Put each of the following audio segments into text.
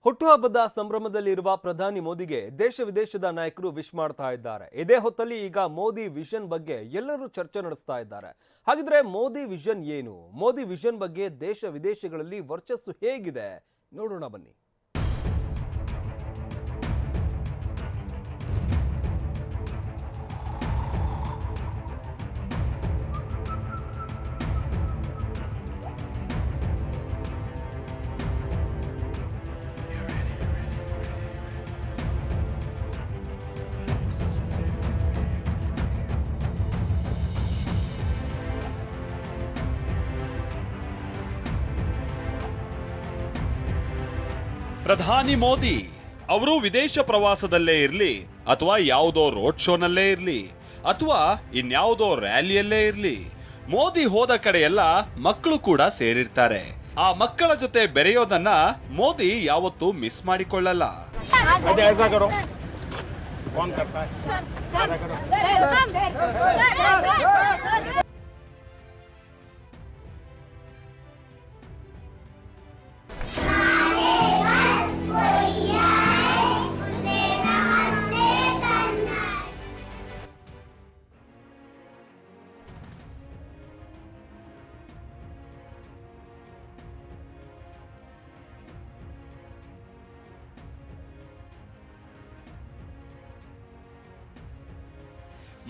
ಹುಟ್ಟುಹಬ್ಬದ ಸಂಭ್ರಮದಲ್ಲಿರುವ ಪ್ರಧಾನಿ ಮೋದಿಗೆ ದೇಶ ವಿದೇಶದ ನಾಯಕರು ವಿಶ್ ಮಾಡ್ತಾ ಇದ್ದಾರೆ. ಇದೇ ಹೊತ್ತಲ್ಲಿ ಈಗ ಮೋದಿ ವಿಷನ್ ಬಗ್ಗೆ ಎಲ್ಲರೂ ಚರ್ಚೆ ನಡೆಸ್ತಾ ಇದ್ದಾರೆ. ಹಾಗಿದ್ರೆ ಮೋದಿ ವಿಷನ್ ಏನು? ಮೋದಿ ವಿಷನ್ ಬಗ್ಗೆ ದೇಶ ವಿದೇಶಗಳಲ್ಲಿ ವರ್ಚಸ್ಸು ಹೇಗಿದೆ ನೋಡೋಣ ಬನ್ನಿ. ಪ್ರಧಾನಿ ಮೋದಿ ಅವರು ವಿದೇಶ ಪ್ರವಾಸದಲ್ಲೇ ಇರಲಿ ಅಥವಾ ಯಾವುದೋ ರೋಡ್ ಶೋನಲ್ಲೇ ಇರಲಿ ಅಥವಾ ಇನ್ಯಾವುದೋ ರ್ಯಾಲಿಯಲ್ಲೇ ಇರಲಿ, ಮೋದಿ ಹೋದ ಕಡೆಯೆಲ್ಲ ಮಕ್ಕಳು ಕೂಡ ಸೇರಿರ್ತಾರೆ. ಆ ಮಕ್ಕಳ ಜೊತೆ ಬೆರೆಯೋದನ್ನ ಮೋದಿ ಯಾವತ್ತೂ ಮಿಸ್ ಮಾಡಿಕೊಳ್ಳಲ್ಲ.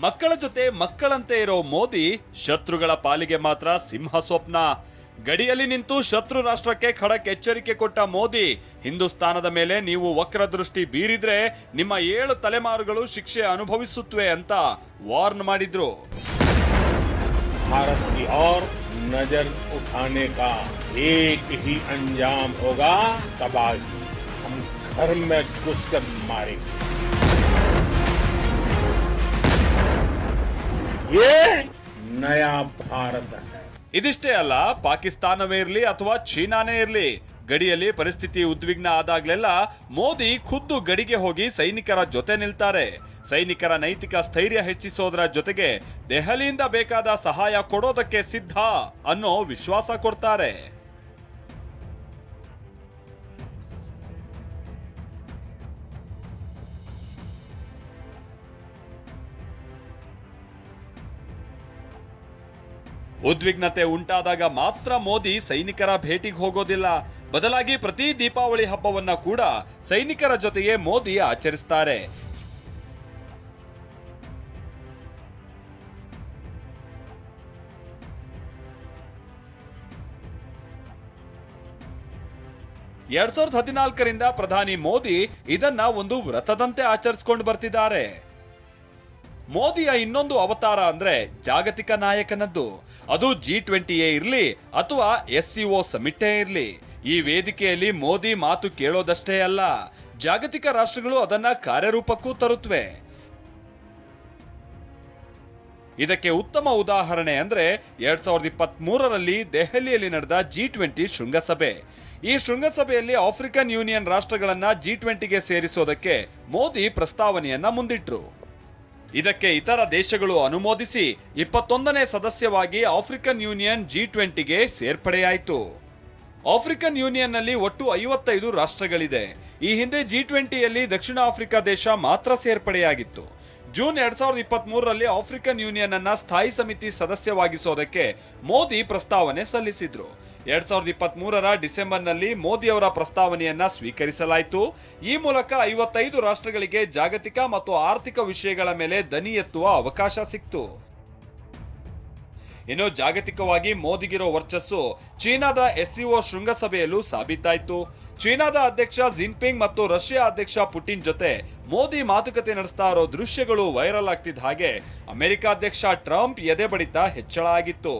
ಮಕ್ಕಳ ಜೊತೆ ಮಕ್ಕಳಂತೆ ಇರೋ ಮೋದಿ ಶತ್ರುಗಳ ಪಾಲಿಗೆ ಮಾತ್ರ ಸಿಂಹ ಸ್ವಪ್ನ. ಗಡಿಯಲ್ಲಿ ನಿಂತು ಶತ್ರು ರಾಷ್ಟ್ರಕ್ಕೆ ಖಡಕ್ ಎಚ್ಚರಿಕೆ ಕೊಟ್ಟ ಮೋದಿ, ಹಿಂದೂಸ್ತಾನದ ಮೇಲೆ ನೀವು ವಕ್ರದೃಷ್ಟಿ ಬೀರಿದ್ರೆ ನಿಮ್ಮ 7 ತಲೆಮಾರುಗಳು ಶಿಕ್ಷೆ ಅನುಭವಿಸುತ್ತವೆ ಅಂತ ವಾರ್ನ್ ಮಾಡಿದ್ರು. भारत की ओर नजर उठाने का एक ही अंजाम होगा, तबाही. हम घर में घुसकर मारेंगे. ये नया भारत है. ಇದಿಷ್ಟೇ ಅಲ್ಲ, ಪಾಕಿಸ್ತಾನವೇ ಇರಲಿ ಅಥವಾ ಚೀನಾನೇ ಇರಲಿ, ಗಡಿಯಲ್ಲಿ ಪರಿಸ್ಥಿತಿ ಉದ್ವಿಗ್ನ ಆದಾಗ್ಲೆಲ್ಲ ಮೋದಿ ಖುದ್ದು ಗಡಿಗೆ ಹೋಗಿ ಸೈನಿಕರ ಜೊತೆ ನಿಲ್ತಾರೆ. ಸೈನಿಕರ ನೈತಿಕ ಸ್ಥೈರ್ಯ ಹೆಚ್ಚಿಸೋದ್ರ ಜೊತೆಗೆ ದೆಹಲಿಯಿಂದ ಬೇಕಾದ ಸಹಾಯ ಕೊಡೋದಕ್ಕೆ ಸಿದ್ಧ ಅನ್ನೋ ವಿಶ್ವಾಸ ಕೊಡ್ತಾರೆ. ಉದ್ವಿಗ್ನತೆ ಉಂಟಾದಾಗ ಮಾತ್ರ ಮೋದಿ ಸೈನಿಕರ ಭೇಟಿಗೆ ಹೋಗೋದಿಲ್ಲ. ಬದಲಾಗಿ ಪ್ರತಿ ದೀಪಾವಳಿ ಹಬ್ಬವನ್ನ ಕೂಡ ಸೈನಿಕರ ಜೊತೆಗೆ ಮೋದಿ ಆಚರಿಸ್ತಾರೆ. ಎರಡ್ 2014ರಿಂದ ಪ್ರಧಾನಿ ಮೋದಿ ಇದನ್ನ ಒಂದು ವ್ರತದಂತೆ ಆಚರಿಸಿಕೊಂಡು ಬರ್ತಿದ್ದಾರೆ. ಮೋದಿಯ ಇನ್ನೊಂದು ಅವತಾರ ಅಂದ್ರೆ ಜಾಗತಿಕ ನಾಯಕನದ್ದು. ಅದು G20 ಇರ್ಲಿ ಅಥವಾ SCO ಸಮಿಟೇ ಇರ್ಲಿ, ಈ ವೇದಿಕೆಯಲ್ಲಿ ಮೋದಿ ಮಾತು ಕೇಳೋದಷ್ಟೇ ಅಲ್ಲ, ಜಾಗತಿಕ ರಾಷ್ಟ್ರಗಳು ಅದನ್ನ ಕಾರ್ಯರೂಪಕ್ಕೂ ತರುತ್ತವೆ. ಇದಕ್ಕೆ ಉತ್ತಮ ಉದಾಹರಣೆ ಅಂದ್ರೆ 2023ರಲ್ಲಿ ದೆಹಲಿಯಲ್ಲಿ ನಡೆದ G20 ಶೃಂಗಸಭೆ. ಈ ಶೃಂಗಸಭೆಯಲ್ಲಿ ಆಫ್ರಿಕನ್ ಯೂನಿಯನ್ ರಾಷ್ಟ್ರಗಳನ್ನ G20ಗೆ ಸೇರಿಸೋದಕ್ಕೆ ಮೋದಿ ಪ್ರಸ್ತಾವನೆಯನ್ನ ಮುಂದಿಟ್ರು. ಇದಕ್ಕೆ ಇತರ ದೇಶಗಳು ಅನುಮೋದಿಸಿ 21ನೇ ಸದಸ್ಯವಾಗಿ ಆಫ್ರಿಕನ್ ಯೂನಿಯನ್ G20ಗೆ ಸೇರ್ಪಡೆಯಾಯಿತು. ಆಫ್ರಿಕನ್ ಯೂನಿಯನ್ ನಲ್ಲಿ ಒಟ್ಟು 55 ರಾಷ್ಟ್ರಗಳಿದೆ. ಈ ಹಿಂದೆ G20ಯಲ್ಲಿ ದಕ್ಷಿಣ ಆಫ್ರಿಕಾ ದೇಶ ಮಾತ್ರ ಸೇರ್ಪಡೆಯಾಗಿತ್ತು. ಜೂನ್ 2023ರಲ್ಲಿ ಆಫ್ರಿಕನ್ ಯೂನಿಯನ್ ಅನ್ನ ಸ್ಥಾಯಿ ಸಮಿತಿ ಸದಸ್ಯವಾಗಿಸೋದಕ್ಕೆ ಮೋದಿ ಪ್ರಸ್ತಾವನೆ ಸಲ್ಲಿಸಿದ್ರು. 2023ರ ಡಿಸೆಂಬರ್ನಲ್ಲಿ ಮೋದಿ ಅವರ ಪ್ರಸ್ತಾವನೆಯನ್ನ ಸ್ವೀಕರಿಸಲಾಯಿತು. ಈ ಮೂಲಕ 55 ರಾಷ್ಟ್ರಗಳಿಗೆ ಜಾಗತಿಕ ಮತ್ತು ಆರ್ಥಿಕ ವಿಷಯಗಳ ಮೇಲೆ ದನಿ ಎತ್ತುವ ಅವಕಾಶ ಸಿಕ್ತು. ಇನ್ನು ಜಾಗತಿಕವಾಗಿ ಮೋದಿಗಿರೋ ವರ್ಚಸ್ಸು ಚೀನಾದ SCO ಶೃಂಗಸಭೆಯಲ್ಲೂ ಸಾಬೀತಾಯಿತು. ಚೀನಾದ ಅಧ್ಯಕ್ಷ ಜಿನ್ಪಿಂಗ್ ಮತ್ತು ರಷ್ಯಾ ಅಧ್ಯಕ್ಷ ಪುಟಿನ್ ಜೊತೆ ಮೋದಿ ಮಾತುಕತೆ ನಡೆಸ್ತಾ ಇರೋ ದೃಶ್ಯಗಳು ವೈರಲ್ ಆಗ್ತಿದ್ದ ಹಾಗೆ ಅಮೆರಿಕ ಅಧ್ಯಕ್ಷ ಟ್ರಂಪ್ ಎದೆ ಬಡಿತ ಹೆಚ್ಚಳ ಆಗಿತ್ತು.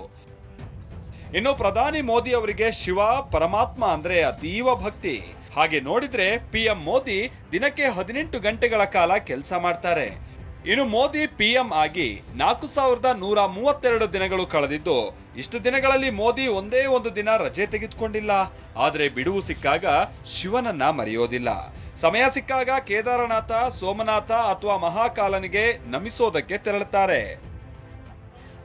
ಇನ್ನು ಪ್ರಧಾನಿ ಮೋದಿ ಅವರಿಗೆ ಶಿವ ಪರಮಾತ್ಮ ಅಂದ್ರೆ ಅತೀವ ಭಕ್ತಿ. ಹಾಗೆ ನೋಡಿದ್ರೆ PM ಮೋದಿ ದಿನಕ್ಕೆ 18 ಗಂಟೆಗಳ ಕಾಲ ಕೆಲಸ ಮಾಡ್ತಾರೆ. ಇನ್ನು ಮೋದಿ PM ಆಗಿ 4132 ದಿನಗಳು ಕಳೆದಿದ್ದು, ಇಷ್ಟು ದಿನಗಳಲ್ಲಿ ಮೋದಿ ಒಂದೇ ಒಂದು ದಿನ ರಜೆ ತೆಗೆದುಕೊಂಡಿಲ್ಲ. ಆದ್ರೆ ಬಿಡುವು ಸಿಕ್ಕಾಗ ಶಿವನನ್ನ ಮರೆಯೋದಿಲ್ಲ. ಸಮಯ ಸಿಕ್ಕಾಗ ಕೇದಾರನಾಥ, ಸೋಮನಾಥ ಅಥವಾ ಮಹಾಕಾಲನಿಗೆ ನಮಿಸೋದಕ್ಕೆ ತೆರಳುತ್ತಾರೆ.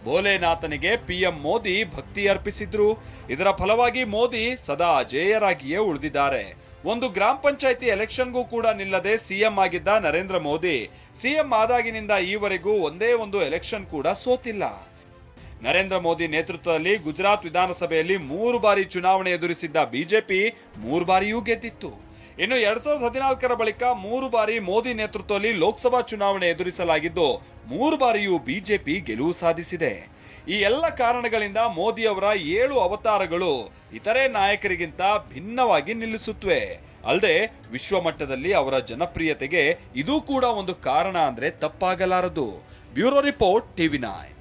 ಭೋಲೆನಾಥನಿಗೆ ಪಿಎಂ ಮೋದಿ ಭಕ್ತಿ ಅರ್ಪಿಸಿದ್ರು. ಇದರ ಫಲವಾಗಿ ಮೋದಿ ಸದಾ ಅಜೇಯರಾಗಿಯೇ ಉಳಿದಿದ್ದಾರೆ. ಒಂದು ಗ್ರಾಮ ಪಂಚಾಯಿತಿ ಎಲೆಕ್ಷನ್ಗೂ ಕೂಡ ನಿಲ್ಲದೆ ಸಿಎಂ ಆಗಿದ್ದ ನರೇಂದ್ರ ಮೋದಿ ಸಿಎಂ ಆದಾಗಿನಿಂದ ಈವರೆಗೂ ಒಂದೇ ಒಂದು ಎಲೆಕ್ಷನ್ ಕೂಡ ಸೋತಿಲ್ಲ. ನರೇಂದ್ರ ಮೋದಿ ನೇತೃತ್ವದಲ್ಲಿ ಗುಜರಾತ್ ವಿಧಾನಸಭೆಯಲ್ಲಿ 3 ಬಾರಿ ಚುನಾವಣೆ ಎದುರಿಸಿದ್ದ ಬಿಜೆಪಿ 3 ಬಾರಿಯೂ ಗೆದ್ದಿತ್ತು. ಇನ್ನು 2014ರ ಬಳಿಕ 3 ಬಾರಿ ಮೋದಿ ನೇತೃತ್ವದಲ್ಲಿ ಲೋಕಸಭಾ ಚುನಾವಣೆ ಎದುರಿಸಲಾಗಿದ್ದು 3 ಬಾರಿಯೂ ಬಿಜೆಪಿ ಗೆಲುವು ಸಾಧಿಸಿದೆ. ಈ ಎಲ್ಲ ಕಾರಣಗಳಿಂದ ಮೋದಿ ಅವರ 7 ಅವತಾರಗಳು ಇತರೆ ನಾಯಕರಿಗಿಂತ ಭಿನ್ನವಾಗಿ ನಿಲ್ಲಿಸುತ್ತವೆ. ಅಲ್ಲದೆ ವಿಶ್ವಮಟ್ಟದಲ್ಲಿ ಅವರ ಜನಪ್ರಿಯತೆಗೆ ಇದು ಕೂಡ ಒಂದು ಕಾರಣ ಅಂದ್ರೆ ತಪ್ಪಾಗಲಾರದು. Bureau report, TV9.